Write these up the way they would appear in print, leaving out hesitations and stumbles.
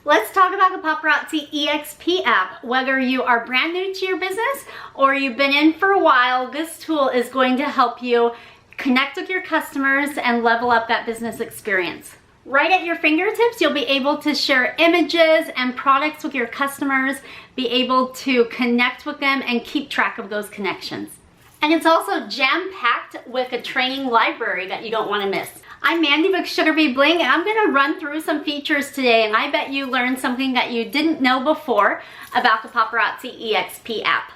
Let's talk about the Paparazzi EXP app. Whether you are brand new to your business or you've been in for a while, this tool is going to help you connect with your customers and level up that business experience. Right at your fingertips, you'll be able to share images and products with your customers, be able to connect with them and keep track of those connections. And it's also jam-packed with a training library that you don't want to miss. I'm Mandy with Sugar Bee Bling, and I'm going to run through some features today, and I bet you learned something that you didn't know before about the Paparazzi EXP app.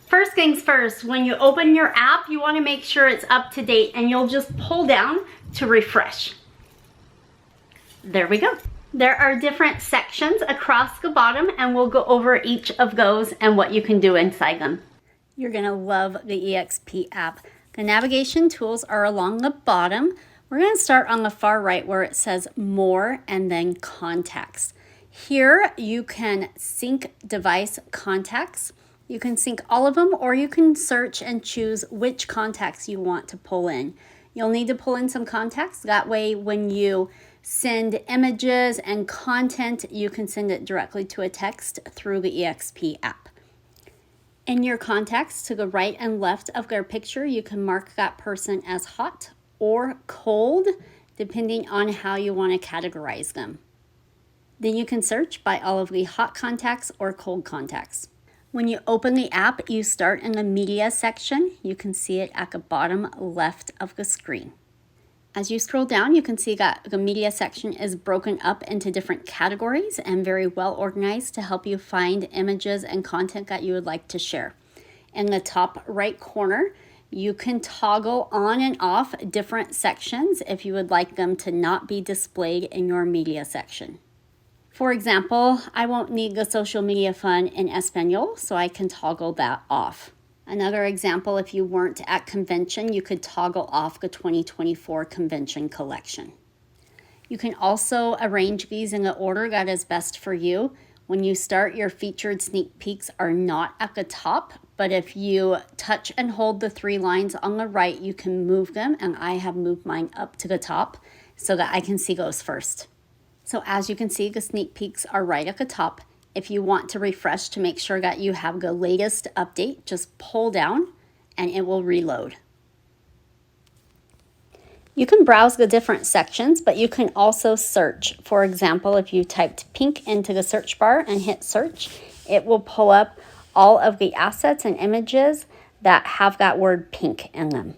First things first, when you open your app, you want to make sure it's up to date, and you'll just pull down to refresh. There we go. There are different sections across the bottom, and we'll go over each of those and what you can do inside them. You're going to love the EXP app. The navigation tools are along the bottom. We're going to start on the far right where it says More and then Contacts. Here you can sync device contacts. You can sync all of them, or you can search and choose which contacts you want to pull in. You'll need to pull in some contacts. That way when you send images and content, you can send it directly to a text through the EXP app. In your contacts, to the right and left of their picture, you can mark that person as hot or cold, depending on how you want to categorize them. Then you can search by all of the hot contacts or cold contacts. When you open the app, you start in the media section. You can see it at the bottom left of the screen. As you scroll down, you can see that the media section is broken up into different categories and very well organized to help you find images and content that you would like to share. In the top right corner, you can toggle on and off different sections if you would like them to not be displayed in your media section. For example, I won't need the social media fun in Espanol, so I can toggle that off. Another example, if you weren't at convention, you could toggle off the 2024 convention collection. You can also arrange these in the order that is best for you. When you start, your featured sneak peeks are not at the top, but if you touch and hold the three lines on the right, you can move them, and I have moved mine up to the top so that I can see those first. So as you can see, the sneak peeks are right at the top. If you want to refresh to make sure that you have the latest update, just pull down and it will reload. You can browse the different sections, but you can also search. For example, if you typed pink into the search bar and hit search, it will pull up all of the assets and images that have that word pink in them.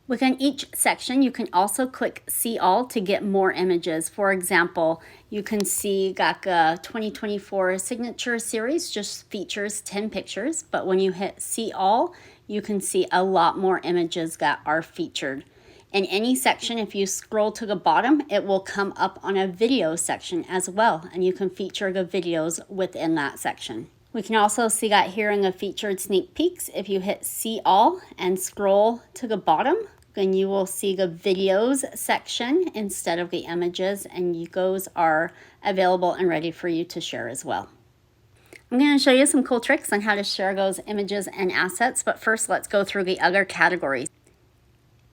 Within each section, you can also click See All to get more images. For example, you can see that the 2024 Signature Series just features 10 pictures, but when you hit See All, you can see a lot more images that are featured. In any section, if you scroll to the bottom, it will come up on a video section as well, and you can feature the videos within that section. We can also see that here in the featured sneak peeks. If you hit See All and scroll to the bottom, then you will see the videos section instead of the images, and those are available and ready for you to share as well. I'm going to show you some cool tricks on how to share those images and assets, but first let's go through the other categories.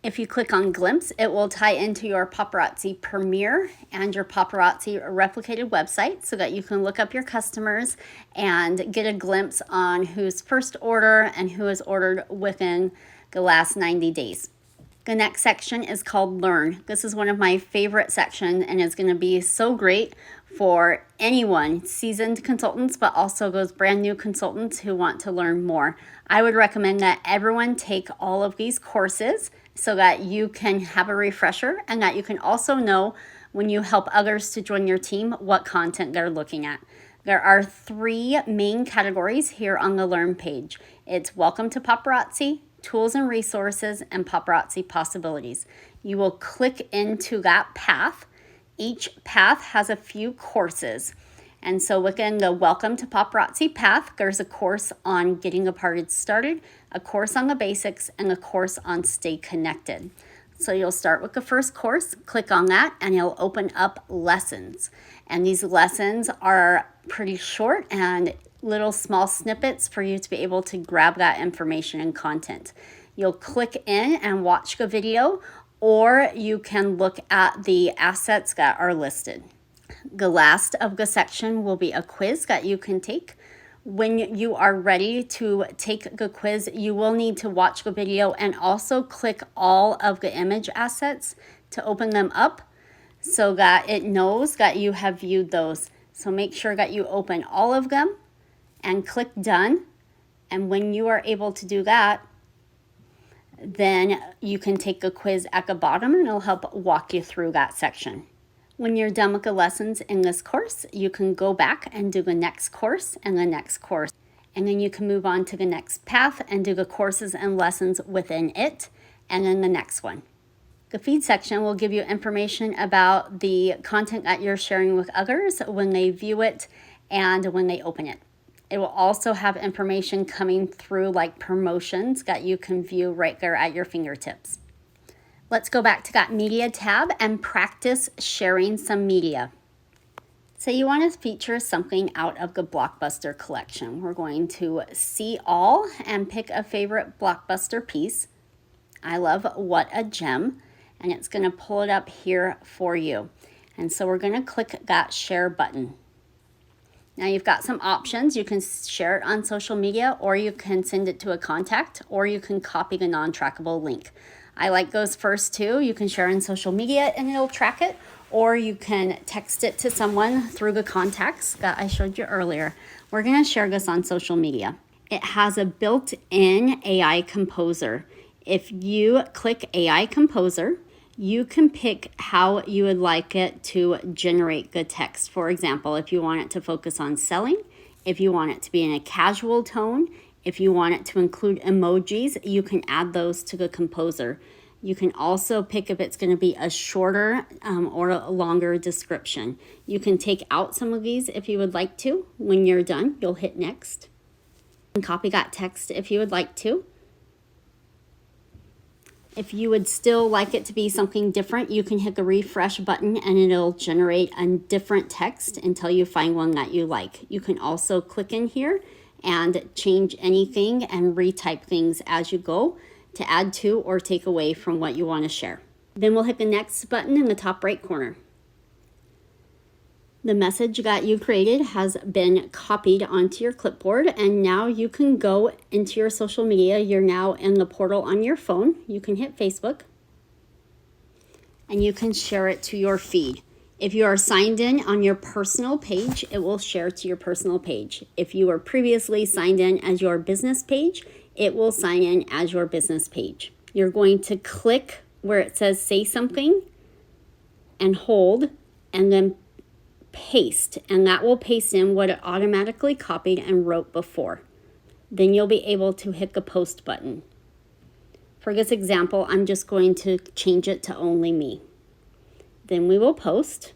If you click on Glimpse, it will tie into your Paparazzi Premier and your Paparazzi replicated website so that you can look up your customers and get a glimpse on who's first order and who has ordered within the last 90 days. The next section is called Learn. This is one of my favorite sections and is going to be so great for anyone, seasoned consultants, but also those brand new consultants who want to learn more. I would recommend that everyone take all of these courses so that you can have a refresher and that you can also know when you help others to join your team what content they're looking at. There are 3 main categories here on the Learn page. It's Welcome to Paparazzi, Tools and Resources, and Paparazzi Possibilities. You will click into that path. Each path has a few courses. And so within the Welcome to Paparazzi path, there's a course on getting the party started, a course on the basics, and a course on Stay Connected. So you'll start with the first course, click on that, and it'll open up lessons. And these lessons are pretty short and little small snippets for you to be able to grab that information and content. You'll click in and watch the video, or you can look at the assets that are listed. The last of the section will be a quiz that you can take. When you are ready to take the quiz, you will need to watch the video and also click all of the image assets to open them up so that it knows that you have viewed those. So make sure that you open all of them and click done. And when you are able to do that, then you can take the quiz at the bottom and it'll help walk you through that section. When you're done with the lessons in this course, you can go back and do the next course and the next course. And then you can move on to the next path and do the courses and lessons within it, and then the next one. The feed section will give you information about the content that you're sharing with others when they view it and when they open it. It will also have information coming through like promotions that you can view right there at your fingertips. Let's go back to that media tab and practice sharing some media. Say you want to feature something out of the Blockbuster collection. We're going to see all and pick a favorite Blockbuster piece. I love What a Gem, and it's going to pull it up here for you. And so we're going to click that share button. Now you've got some options. You can share it on social media, or you can send it to a contact, or you can copy the non-trackable link. I like those first two. You can share on social media and it'll track it, or you can text it to someone through the contacts that I showed you earlier. We're going to share this on social media. It has a built-in AI composer. If you click AI composer, you can pick how you would like it to generate the text. For example, if you want it to focus on selling, if you want it to be in a casual tone, if you want it to include emojis, you can add those to the composer. You can also pick if it's going to be a shorter or a longer description. You can take out some of these if you would like to. When you're done, you'll hit next. And copy that text if you would like to. If you would still like it to be something different, you can hit the refresh button and it'll generate a different text until you find one that you like. You can also click in here and change anything and retype things as you go to add to or take away from what you want to share. Then we'll hit the next button in the top right corner. The message that you created has been copied onto your clipboard, and now you can go into your social media. You're now in the portal on your phone. You can hit Facebook and you can share it to your feed. If you are signed in on your personal page, it will share to your personal page. If you were previously signed in as your business page, it will sign in as your business page. You're going to click where it says say something and hold and then paste, and that will paste in what it automatically copied and wrote before. Then you'll be able to hit the post button. For this example, I'm just going to change it to only me. Then we will post.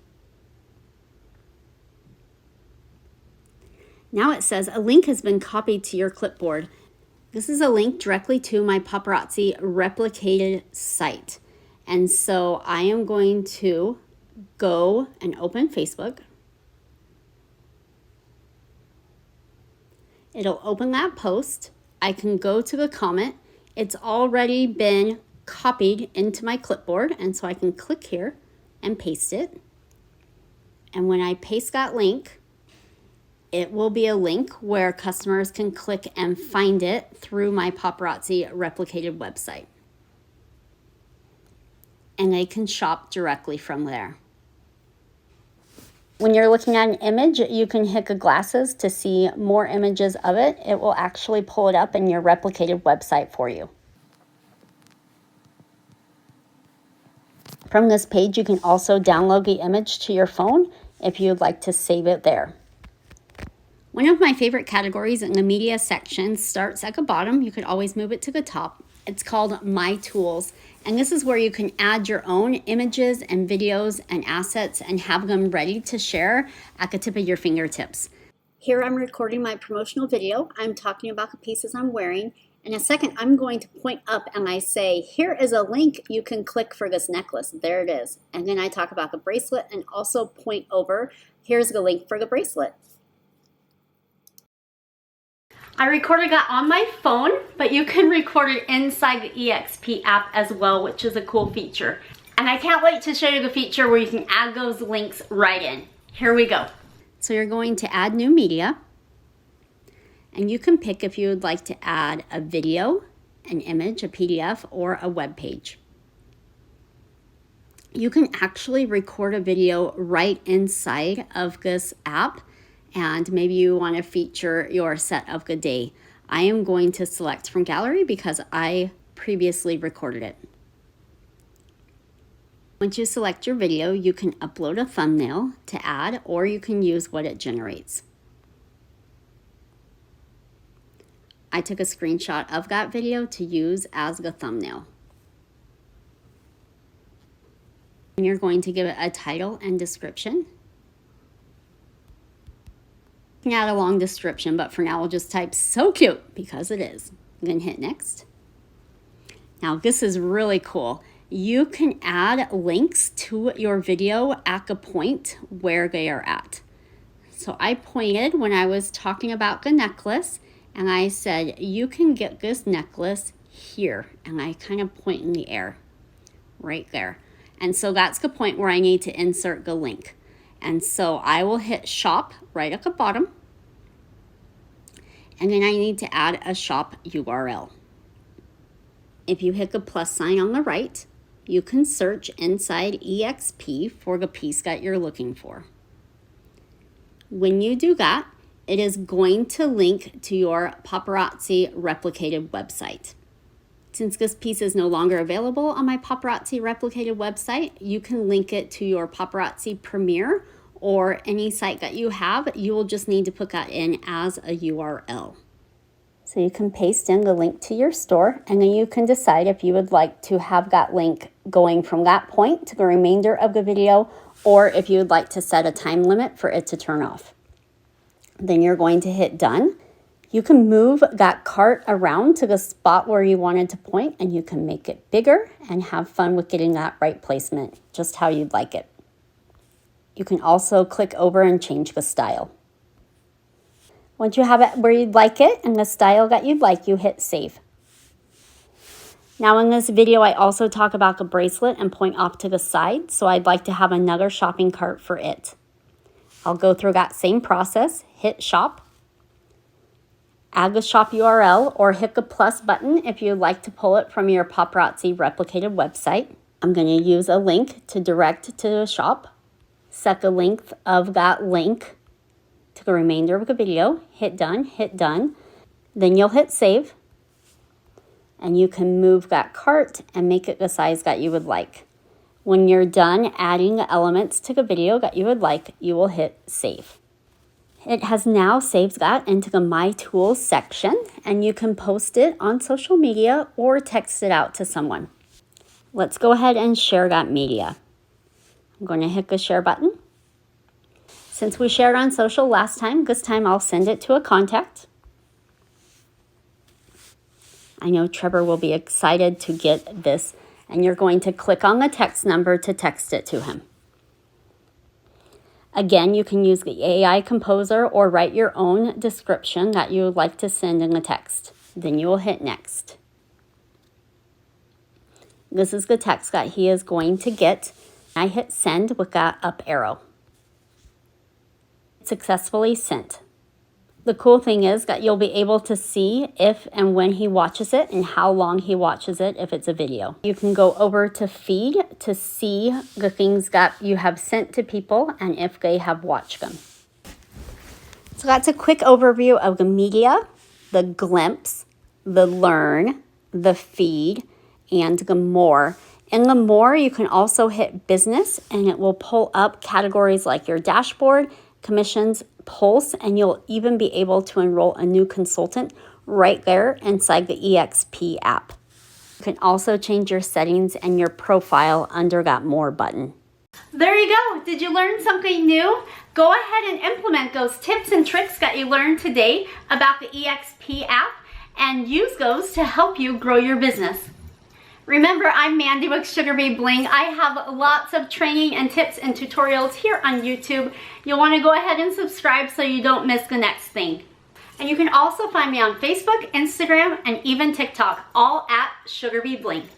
Now it says a link has been copied to your clipboard. This is a link directly to my Paparazzi replicated site. And so I am going to go and open Facebook. It'll open that post. I can go to the comment. It's already been copied into my clipboard, and so I can click here and paste it. And when I paste that link, it will be a link where customers can click and find it through my Paparazzi replicated website. And they can shop directly from there. When you're looking at an image, you can hit the glasses to see more images of it. It will actually pull it up in your replicated website for you. From this page, you can also download the image to your phone if you'd like to save it there. One of my favorite categories in the media section starts at the bottom. You could always move it to the top. It's called My Tools, and this is where you can add your own images and videos and assets and have them ready to share at the tip of your fingertips. Here I'm recording my promotional video. I'm talking about the pieces I'm wearing. In a second, I'm going to point up and I say, here is a link you can click for this necklace. There it is. And then I talk about the bracelet and also point over, here's the link for the bracelet. I recorded that on my phone, but you can record it inside the EXP app as well, which is a cool feature. And I can't wait to show you the feature where you can add those links right in. Here we go. So you're going to add new media, and you can pick if you would like to add a video, an image, a PDF, or a web page. You can actually record a video right inside of this app, and maybe you want to feature your set of the day. I am going to select from gallery because I previously recorded it. Once you select your video, you can upload a thumbnail to add, or you can use what it generates. I took a screenshot of that video to use as the thumbnail. And you're going to give it a title and description. You can add a long description, but for now we'll just type "so cute" because it is. Then hit next. Now this is really cool. You can add links to your video at the point where they are at. So I pointed when I was talking about the necklace, and I said, you can get this necklace here. And I kind of point in the air right there. And so that's the point where I need to insert the link. And so I will hit shop right at the bottom. And then I need to add a shop URL. If you hit the plus sign on the right, you can search inside EXP for the piece that you're looking for. When you do that, it is going to link to your Paparazzi replicated website. Since this piece is no longer available on my Paparazzi replicated website, you can link it to your Paparazzi Premiere or any site that you have. You will just need to put that in as a URL. So you can paste in the link to your store, and then you can decide if you would like to have that link going from that point to the remainder of the video, or if you would like to set a time limit for it to turn off. Then you're going to hit done. You can move that cart around to the spot where you wanted to point, and you can make it bigger and have fun with getting that right placement, just how you'd like it. You can also click over and change the style. Once you have it where you'd like it and the style that you'd like, you hit save. Now in this video, I also talk about the bracelet and point off to the side, so I'd like to have another shopping cart for it. I'll go through that same process, hit shop, add the shop URL, or hit the plus button if you'd like to pull it from your Paparazzi replicated website. I'm going to use a link to direct to the shop. Set the length of that link to the remainder of the video. Hit done. Then you'll hit save. And you can move that cart and make it the size that you would like. When you're done adding the elements to the video that you would like, you will hit save. It has now saved that into the My Tools section, and you can post it on social media or text it out to someone. Let's go ahead and share that media. I'm going to hit the share button. Since we shared on social last time, this time I'll send it to a contact. I know Trevor will be excited to get this, and you're going to click on the text number to text it to him. Again, you can use the AI composer or write your own description that you would like to send in the text. Then you will hit next. This is the text that he is going to get. I hit send with that up arrow. Successfully sent. The cool thing is that you'll be able to see if and when he watches it and how long he watches it if it's a video. You can go over to feed to see the things that you have sent to people and if they have watched them. So that's a quick overview of the media, the glimpse, the learn, the feed, and the more. In the more, you can also hit business and it will pull up categories like your dashboard, commissions, pulse, and you'll even be able to enroll a new consultant right there inside the EXP app. You can also change your settings and your profile under that more button. There you go. Did you learn something new? Go ahead and implement those tips and tricks that you learned today about the EXP app and use those to help you grow your business. Remember, I'm Mandy with Sugar Bee Bling. I have lots of training and tips and tutorials here on YouTube. You'll want to go ahead and subscribe so you don't miss the next thing. And you can also find me on Facebook, Instagram, and even TikTok, all at Sugar Bee Bling.